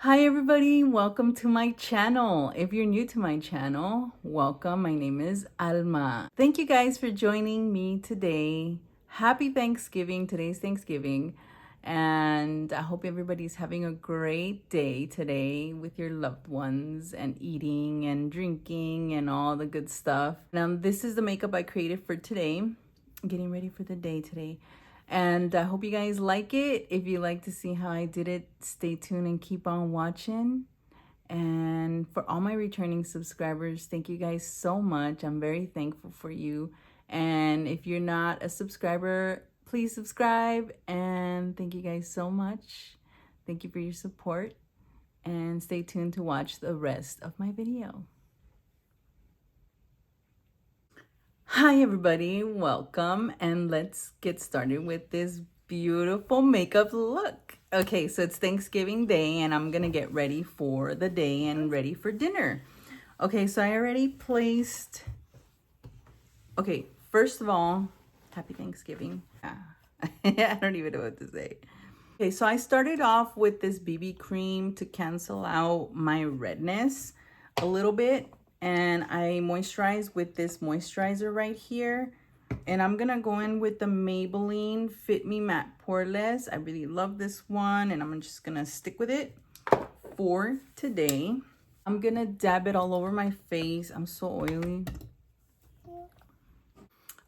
Hi everybody, welcome to my channel. If you're new to my channel, welcome. My name is Alma. Thank you guys for joining me today. Happy Thanksgiving. Today's Thanksgiving. And I hope everybody's having a great day today with your loved ones and eating and drinking and all the good stuff. Now, this is the makeup I created for today. I'm getting ready for the day today. And I hope you guys like it. If you like to see how I did it, stay tuned and keep on watching. And for all my returning subscribers, thank you guys so much. I'm very thankful for you. And if you're not a subscriber, please subscribe. And thank you guys so much. Thank you for your support. And stay tuned to watch the rest of my video. Hi everybody, welcome, and let's get started with this beautiful makeup look. Okay, so it's Thanksgiving Day and I'm gonna get ready for the day and ready for dinner. Okay, so I already placed, okay, first of all, happy Thanksgiving. I don't even know what to say. Okay, so I started off with this BB cream to cancel out my redness a little bit. And I moisturize with this moisturizer right here. And I'm going to go in with the Maybelline Fit Me Matte Poreless. I really love this one. And I'm just going to stick with it for today. I'm going to dab it all over my face. I'm so oily.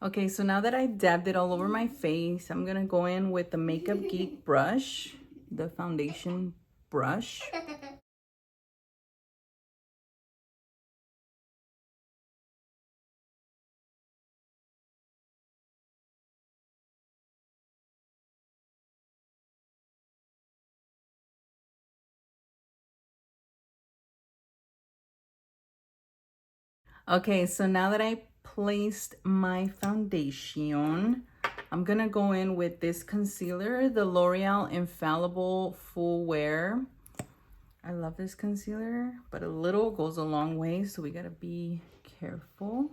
Okay, so now that I dabbed it all over my face, I'm going to go in with the Makeup Geek brush, the foundation brush. Okay, so now that I placed my foundation, I'm gonna go in with this concealer, the L'Oreal Infallible Full Wear. I love this concealer, but a little goes a long way, so we gotta be careful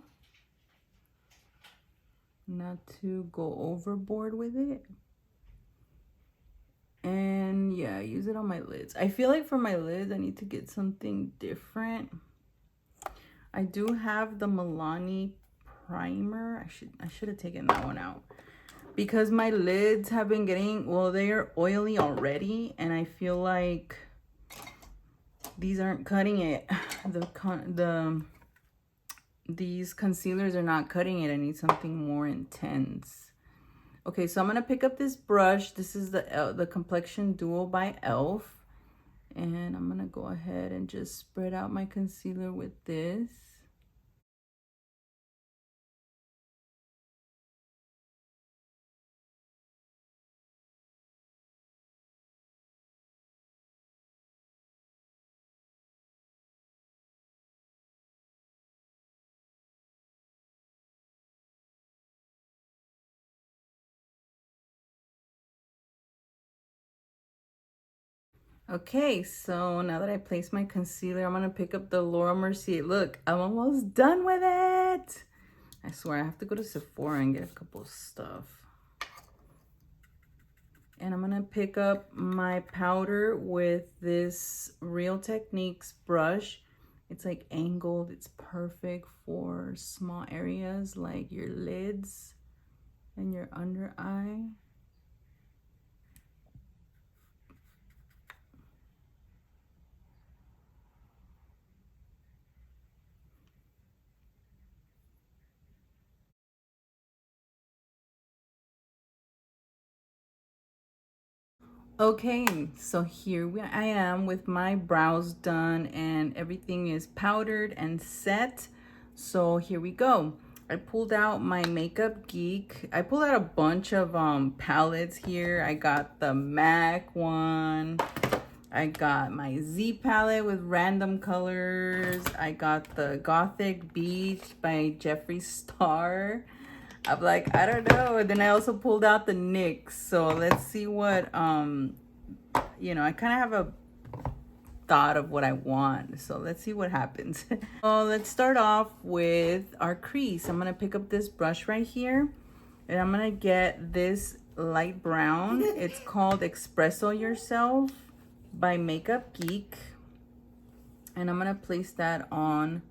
not to go overboard with it. And yeah, use it on my lids. I feel like for my lids, I need to get something different. I do have the Milani primer. I should have taken that one out because my lids have been getting, well, they're oily already, and I feel like these aren't cutting it. These concealers are not cutting it. I need something more intense. Okay, so I'm gonna pick up this brush. This is the Complexion Duo by Elf. And I'm gonna go ahead and just spread out my concealer with this. Okay, so now that I placed my concealer, I'm gonna pick up the Laura Mercier. Look, I'm almost done with it. I swear I have to go to Sephora and get a couple of stuff. And I'm gonna pick up my powder with this Real Techniques brush. It's like angled, it's perfect for small areas like your lids and your under eye. Okay, so here I am with my brows done and everything is powdered and set. So here we go. I pulled out my Makeup Geek. I pulled out a bunch of palettes here. I got the MAC one. I got my Z palette with random colors. I got the Gothic Beach by Jeffree Star. I'm like, I don't know. And then I also pulled out the NYX. So let's see what, you know, I kind of have a thought of what I want. So let's see what happens. So let's start off with our crease. I'm going to pick up this brush right here. And I'm going to get this light brown. It's called Espresso Yourself by Makeup Geek. And I'm gonna place that on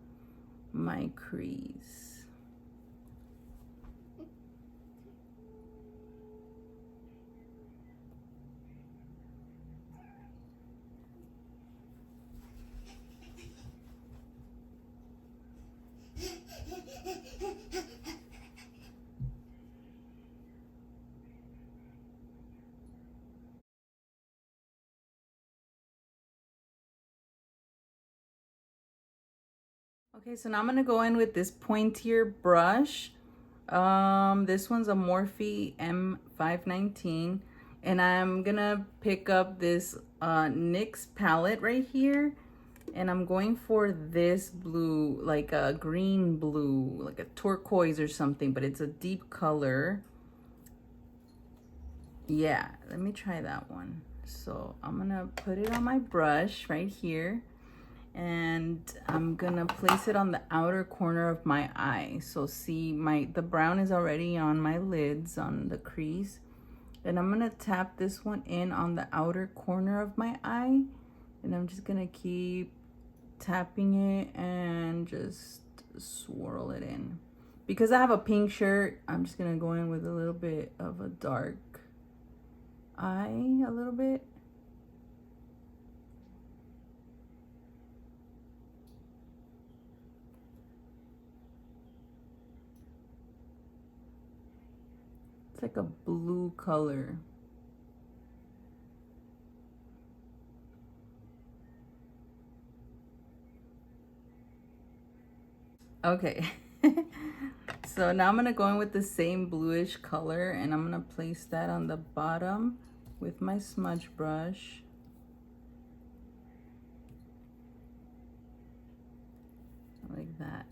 my crease. Okay, so now I'm gonna go in with this pointier brush. This one's a Morphe M519, and I'm gonna pick up this NYX palette right here, and I'm going for this blue, like a green blue, like a turquoise or something, but it's a deep color. Yeah, let me try that one. So I'm gonna put it on my brush right here, and I'm gonna place it on the outer corner of my eye. So see, the brown is already on my lids, on the crease, and I'm gonna tap this one in on the outer corner of my eye, and I'm just gonna keep tapping it and just swirl it in. Because I have a pink shirt, I'm just gonna go in with a little bit of a dark eye, a little bit. It's like a blue color. Okay. So now I'm gonna go in with the same bluish color, and I'm gonna place that on the bottom with my smudge brush. Like that.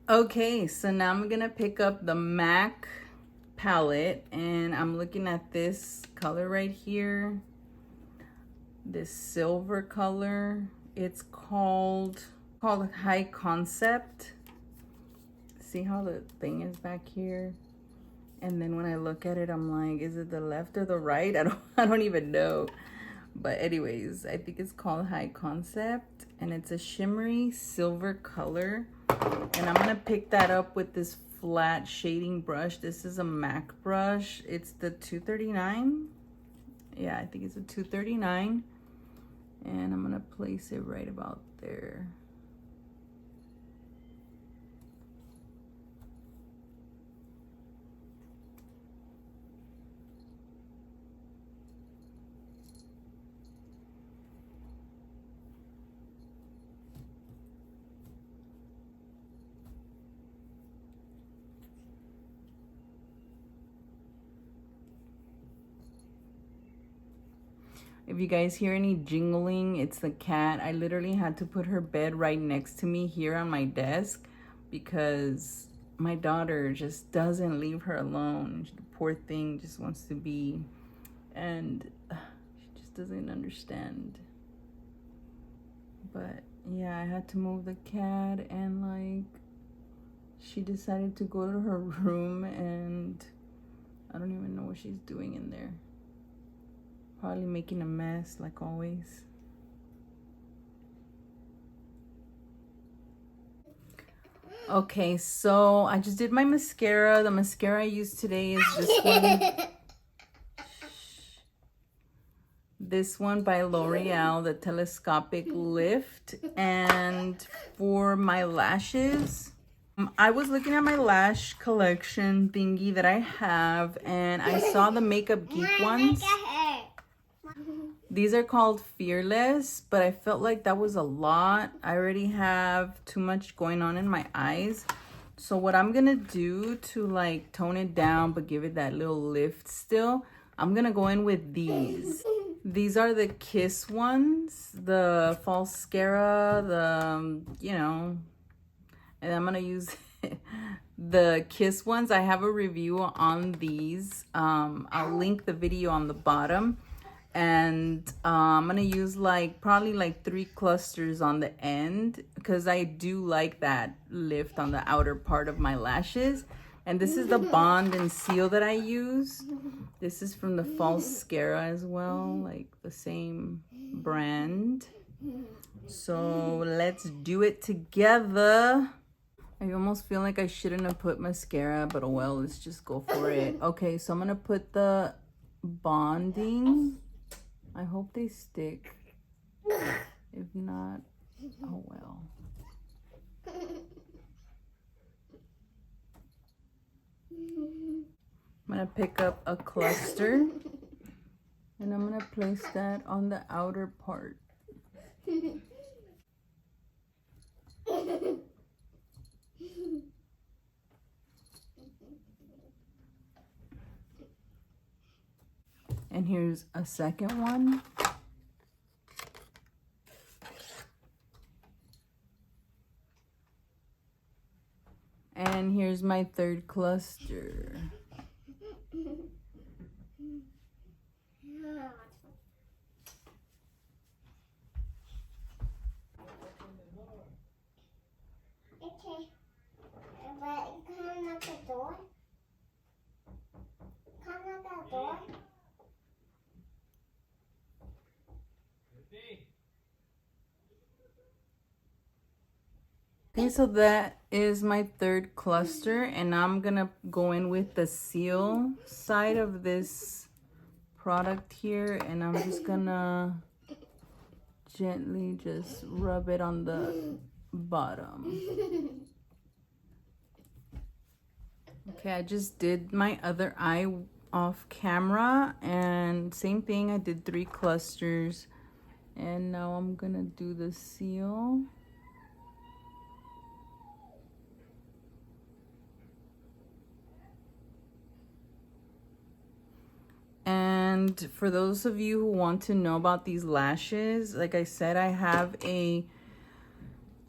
Okay, so now I'm gonna pick up the MAC palette, and I'm looking at this color right here, this silver color. It's called High Concept. See how the thing is back here? And then when I look at it, I'm like, is it the left or the right? I don't even know. But anyways, I think it's called High Concept, and it's a shimmery silver color. And I'm gonna pick that up with this flat shading brush. This is a MAC brush. It's the 239. Yeah, I think it's a 239. And I'm gonna place it right about there. If you guys hear any jingling, it's the cat. I literally had to put her bed right next to me here on my desk because my daughter just doesn't leave her alone. The poor thing just wants to be, and she just doesn't understand. But yeah, I had to move the cat, and like she decided to go to her room, and I don't even know what she's doing in there. Probably making a mess like always. Okay, so I just did my mascara. The mascara I used today is this one. This one by L'Oreal, the Telescopic Lift. And for my lashes, I was looking at my lash collection thingy that I have, and I saw the Makeup Geek ones. These are called Fearless, but I felt like that was a lot. I already have too much going on in my eyes. So what I'm gonna do to like tone it down but give it that little lift still, I'm gonna go in with these. These are the Kiss ones, the Falscara, the, you know, and I'm gonna use The Kiss ones, I have a review on these. I'll link the video on the bottom. And I'm gonna use like probably like 3 clusters on the end because I do like that lift on the outer part of my lashes. And this is the bond and seal that I use. This is from the Falscara as well, like the same brand. So let's do it together. I almost feel like I shouldn't have put mascara, but oh well, let's just go for it. Okay, so I'm gonna put the bonding. I hope they stick. If not, oh well. I'm gonna pick up a cluster and I'm gonna place that on the outer part. And here's a second one. And here's my third cluster. Okay, but come knock the door. Come knock the door. Okay, so that is my third cluster, and I'm gonna go in with the seal side of this product here, and I'm just gonna gently just rub it on the bottom. Okay, I just did my other eye off camera, and same thing, I did 3 clusters, and now I'm gonna do the seal. And for those of you who want to know about these lashes, like I said, I have a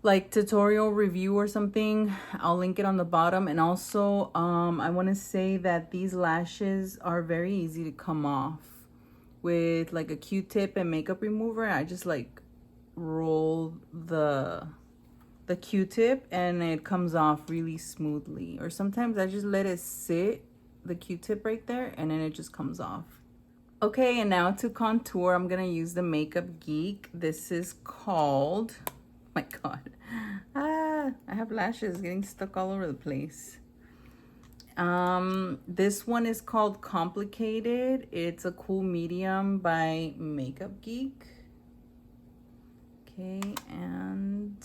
like tutorial review or something. I'll link it on the bottom. And also I want to say that these lashes are very easy to come off with like a Q-tip and makeup remover. I just like roll the Q-tip and it comes off really smoothly. Or sometimes I just let it sit, the Q-tip right there, and then it just comes off. Okay, and now to contour, I'm gonna use the Makeup Geek. This is called, oh my god, I have lashes getting stuck all over the place. This one is called Complicated. It's a cool medium by Makeup Geek. Okay, and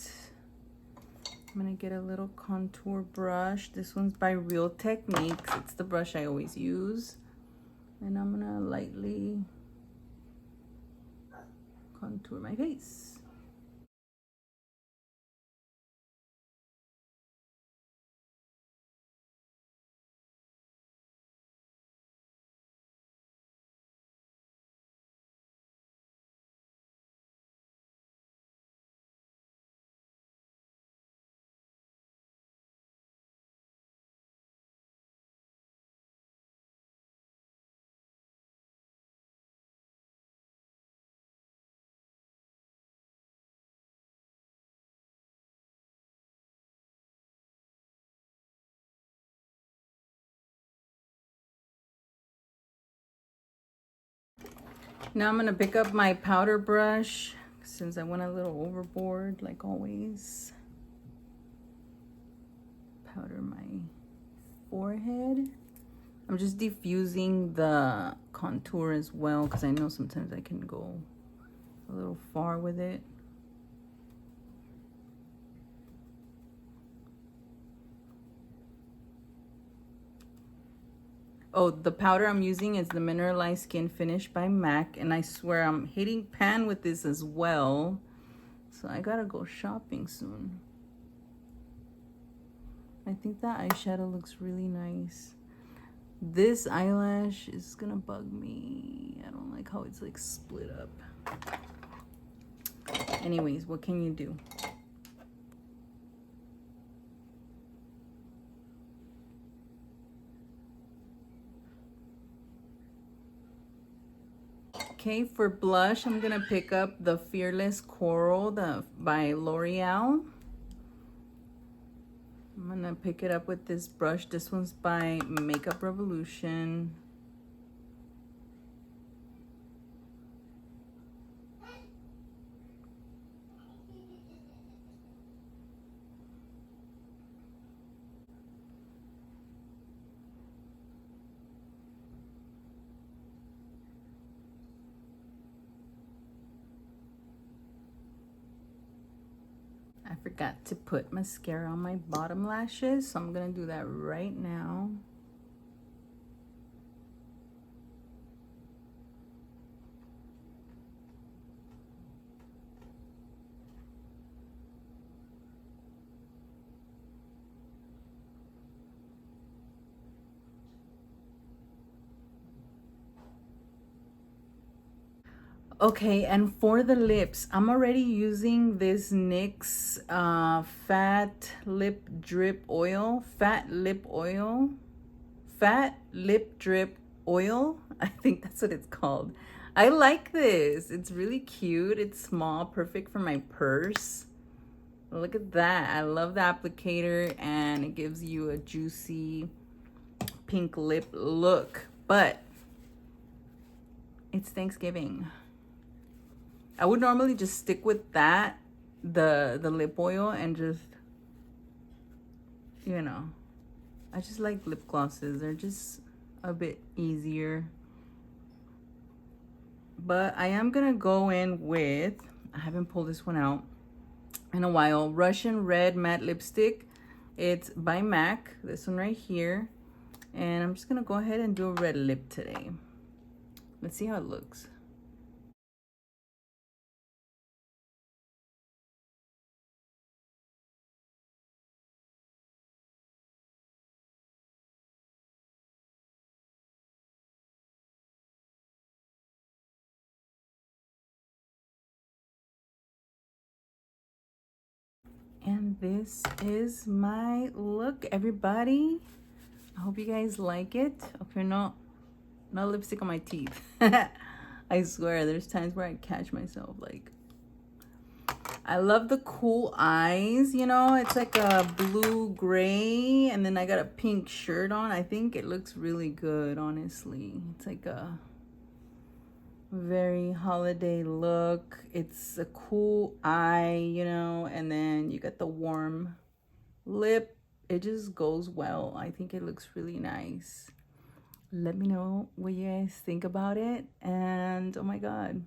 I'm gonna get a little contour brush. This one's by Real Techniques. It's the brush I always use. And I'm gonna lightly contour my face. Now I'm gonna pick up my powder brush since I went a little overboard, like always. Powder my forehead. I'm just diffusing the contour as well because I know sometimes I can go a little far with it. Oh, the powder I'm using is the Mineralized Skin Finish by MAC, and I swear I'm hitting pan with this as well. So I gotta go shopping soon. I think that eyeshadow looks really nice. This eyelash is gonna bug me. I don't like how it's like split up. Anyways, what can you do? Okay, for blush, I'm gonna pick up the Fearless Coral by L'Oreal. I'm gonna pick it up with this brush. This one's by Makeup Revolution. I forgot to put mascara on my bottom lashes, so I'm gonna do that right now. Okay, and for the lips, I'm already using this NYX Fat Lip Drip Oil. Fat Lip Drip Oil. I think that's what it's called. I like this. It's really cute. It's small, perfect for my purse. Look at that. I love the applicator, and it gives you a juicy pink lip look. But it's Thanksgiving. I would normally just stick with that, the lip oil, and just, you know, I just like lip glosses. They're just a bit easier. But I am gonna go in with, I haven't pulled this one out in a while, Russian Red Matte Lipstick. It's by MAC, this one right here. And I'm just gonna go ahead and do a red lip today. Let's see how it looks. And this is my look, everybody. I hope you guys like it. Okay, no lipstick on my teeth. I swear, there's times where I catch myself like, I love the cool eyes, you know, it's like a blue gray, and then I got a pink shirt on. I think it looks really good, honestly. It's like a very holiday look. It's a cool eye, you know, and then you got the warm lip. It just goes well. I think it looks really nice. Let me know what you guys think about it. And oh my god,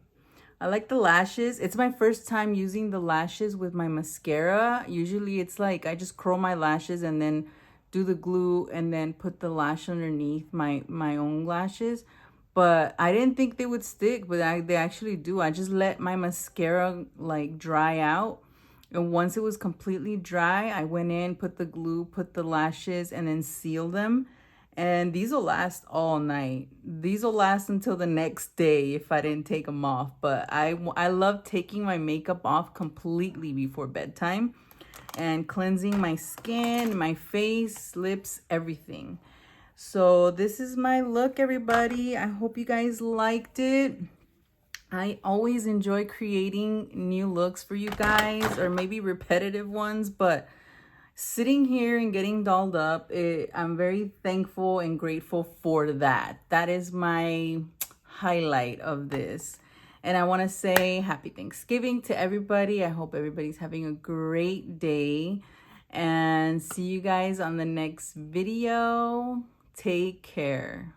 I like the lashes. It's my first time using the lashes with my mascara. Usually it's like I just curl my lashes and then do the glue and then put the lash underneath my own lashes. But I didn't think they would stick, but they actually do. I just let my mascara like dry out. And once it was completely dry, I went in, put the glue, put the lashes, and then seal them. And these will last all night. These will last until the next day if I didn't take them off. But I love taking my makeup off completely before bedtime and cleansing my skin, my face, lips, everything. So this is my look, everybody. I hope you guys liked it. I always enjoy creating new looks for you guys, or maybe repetitive ones, but sitting here and getting dolled up, I'm very thankful and grateful for that. That is my highlight of this. And I want to say happy Thanksgiving to everybody. I hope everybody's having a great day, and see you guys on the next video. Take care.